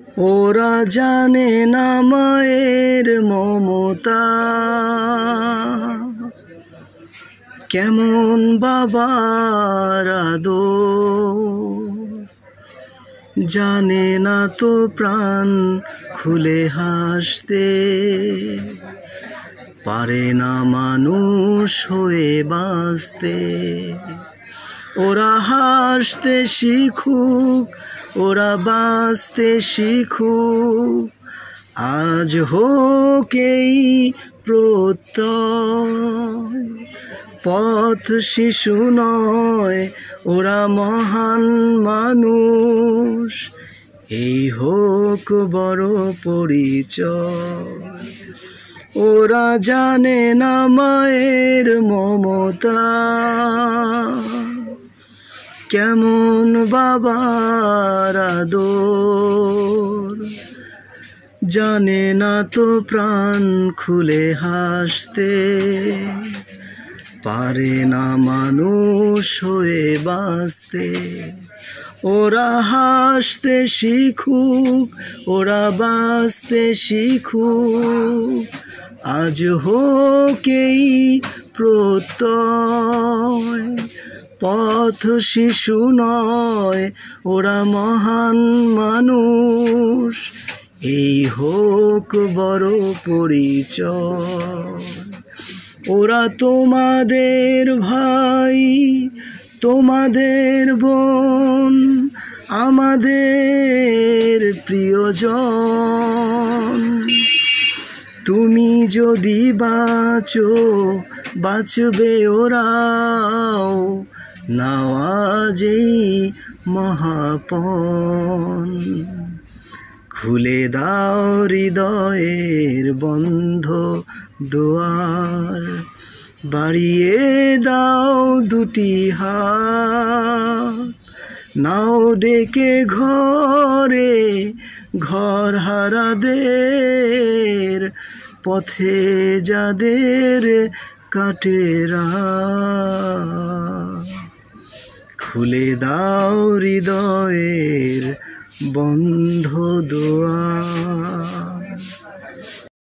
ওরা জানে না মায়ের মমতা, কেমন বাবার আদর। জানে না তো প্রাণ খুলে হাসতে, পারে না মানুষ হয়ে বাঁচতে। ওরা হাসতে শিখুক, ওরা বাঁচতে শিখুক, আজ হোক এই প্রত্যয়। পথ শিশু নয়, ওরা মহান মানুষ, এই হোক বড় পরিচয়। ওরা জানে না মায়ের মমতা, কেমন বাবার আদর। জানে না তো প্রাণ খুলে হাসতে, পারে না মানুষ হয়ে বাঁচতে। ওরা হাসতে শিখুক, ওরা বাঁচতে শিখুক, আজ হোক এই প্রত্যয়। পথ শিশু নয়, ওরা মহান মানুষ, এই হোক বড় পরিচয়। ওরা তোমাদের ভাই, তোমাদের বোন, আমাদের প্রিয়জন। তুমি যদি বাঁচো, বাঁচবে ওরাও, নাও আজ এই মহাপণ। খুলে দাও হৃদয়ের বন্ধ দুয়ার, বাড়িয়ে দাও দুটি হাত। নাও ডেকে ঘরে ঘর হারাদের, পথে যাদের কাটে রাত। খুলে দাও হৃদয়ের বন্ধ দুয়ার।